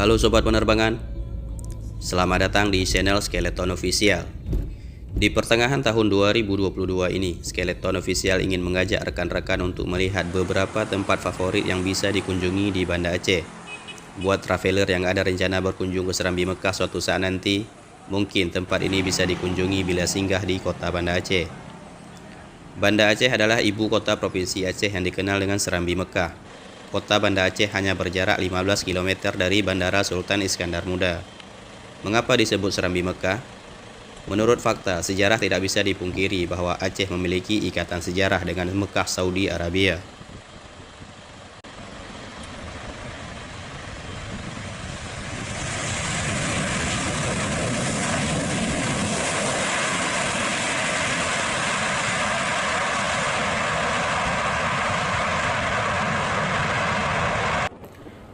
Halo Sobat Penerbangan, selamat datang di channel Skeleton Official. Di pertengahan tahun 2022 ini, Skeleton Official ingin mengajak rekan-rekan untuk melihat beberapa tempat favorit yang bisa dikunjungi di Banda Aceh. Buat traveler yang ada rencana berkunjung ke Serambi Mekah suatu saat nanti, mungkin tempat ini bisa dikunjungi bila singgah di kota Banda Aceh. Banda Aceh adalah ibu kota Provinsi Aceh yang dikenal dengan Serambi Mekah. Kota Banda Aceh hanya berjarak 15 km dari Bandara Sultan Iskandar Muda. Mengapa disebut Serambi Mekah? Menurut fakta, sejarah tidak bisa dipungkiri bahwa Aceh memiliki ikatan sejarah dengan Mekah, Saudi Arabia.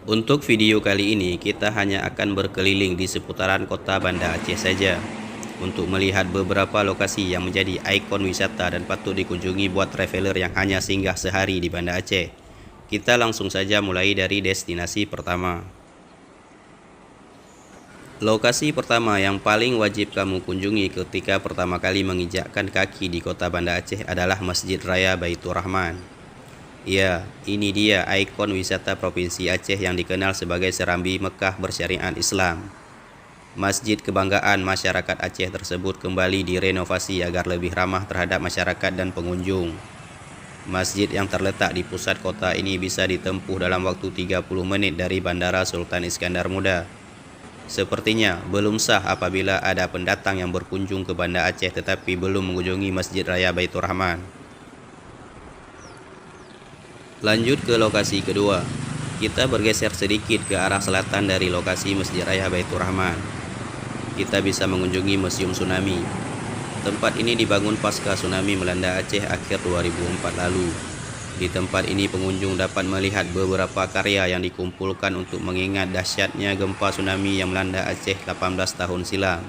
Untuk video kali ini, kita hanya akan berkeliling di seputaran kota Banda Aceh saja untuk melihat beberapa lokasi yang menjadi ikon wisata dan patut dikunjungi buat traveler yang hanya singgah sehari di Banda Aceh. Kita langsung saja mulai dari destinasi pertama. Lokasi pertama yang paling wajib kamu kunjungi ketika pertama kali menginjakkan kaki di kota Banda Aceh adalah Masjid Raya Baitur Rahman. Ya, ini dia ikon wisata Provinsi Aceh yang dikenal sebagai Serambi Mekah bersyariat Islam. Masjid kebanggaan masyarakat Aceh tersebut kembali direnovasi agar lebih ramah terhadap masyarakat dan pengunjung. Masjid yang terletak di pusat kota ini bisa ditempuh dalam waktu 30 menit dari Bandara Sultan Iskandar Muda. Sepertinya belum sah apabila ada pendatang yang berkunjung ke Banda Aceh tetapi belum mengunjungi Masjid Raya Baitur Rahman. Lanjut ke lokasi kedua, kita bergeser sedikit ke arah selatan dari lokasi Masjid Raya Baitur Rahman. Kita bisa mengunjungi Museum Tsunami. Tempat ini dibangun pasca tsunami melanda Aceh akhir 2004 lalu. Di tempat ini pengunjung dapat melihat beberapa karya yang dikumpulkan untuk mengingat dahsyatnya gempa tsunami yang melanda Aceh 18 tahun silam.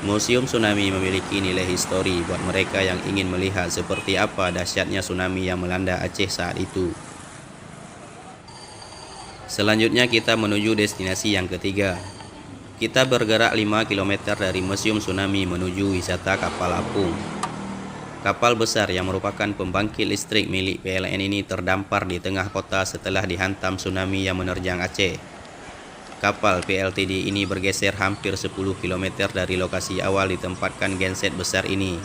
Museum Tsunami memiliki nilai histori buat mereka yang ingin melihat seperti apa dahsyatnya tsunami yang melanda Aceh saat itu. Selanjutnya kita menuju destinasi yang ketiga. Kita bergerak 5 km dari Museum Tsunami menuju wisata kapal apung. Kapal besar yang merupakan pembangkit listrik milik PLN ini terdampar di tengah kota setelah dihantam tsunami yang menerjang Aceh. Kapal PLTD ini bergeser hampir 10 km dari lokasi awal ditempatkan genset besar ini.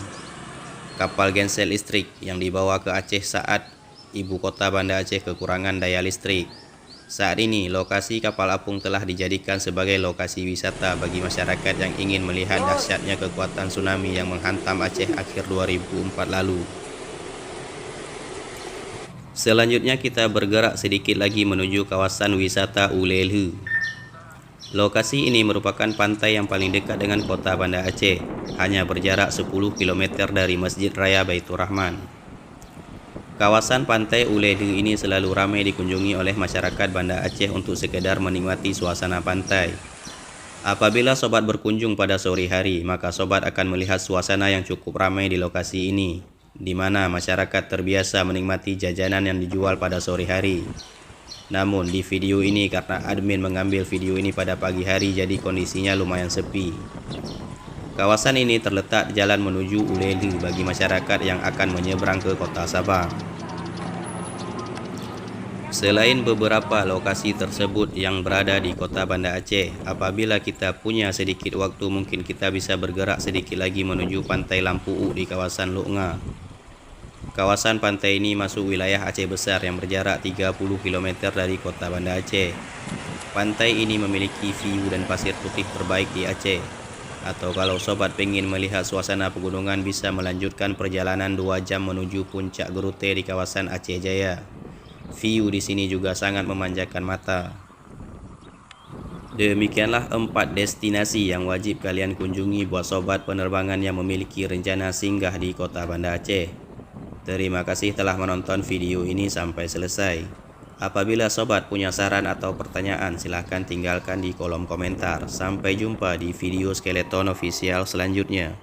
Kapal genset listrik yang dibawa ke Aceh saat ibu kota Banda Aceh kekurangan daya listrik. Saat ini, lokasi kapal apung telah dijadikan sebagai lokasi wisata bagi masyarakat yang ingin melihat dahsyatnya kekuatan tsunami yang menghantam Aceh akhir 2004 lalu. Selanjutnya kita bergerak sedikit lagi menuju kawasan wisata Ulelhu. Lokasi ini merupakan pantai yang paling dekat dengan kota Banda Aceh, hanya berjarak 10 km dari Masjid Raya Baitur Rahman. Kawasan pantai Ulelhu ini selalu ramai dikunjungi oleh masyarakat Banda Aceh untuk sekedar menikmati suasana pantai. Apabila sobat berkunjung pada sore hari, maka sobat akan melihat suasana yang cukup ramai di lokasi ini, di mana masyarakat terbiasa menikmati jajanan yang dijual pada sore hari. Namun di video ini karena admin mengambil video ini pada pagi hari jadi kondisinya lumayan sepi. Kawasan ini terletak di jalan menuju Ulelhu bagi masyarakat yang akan menyeberang ke kota Sabang. Selain beberapa lokasi tersebut yang berada di kota Banda Aceh, apabila kita punya sedikit waktu mungkin kita bisa bergerak sedikit lagi menuju pantai Lampu U di kawasan Lok Nga. Kawasan pantai ini masuk wilayah Aceh Besar yang berjarak 30 km dari kota Banda Aceh. Pantai ini memiliki view dan pasir putih terbaik di Aceh. Atau kalau sobat pengen melihat suasana pegunungan bisa melanjutkan perjalanan 2 jam menuju puncak Gerute di kawasan Aceh Jaya. View di sini juga sangat memanjakan mata. Demikianlah 4 destinasi yang wajib kalian kunjungi buat sobat penerbangan yang memiliki rencana singgah di kota Banda Aceh. Terima kasih telah menonton video ini sampai selesai. Apabila sobat punya saran atau pertanyaan, silahkan tinggalkan di kolom komentar. Sampai jumpa di video Skeleton Official selanjutnya.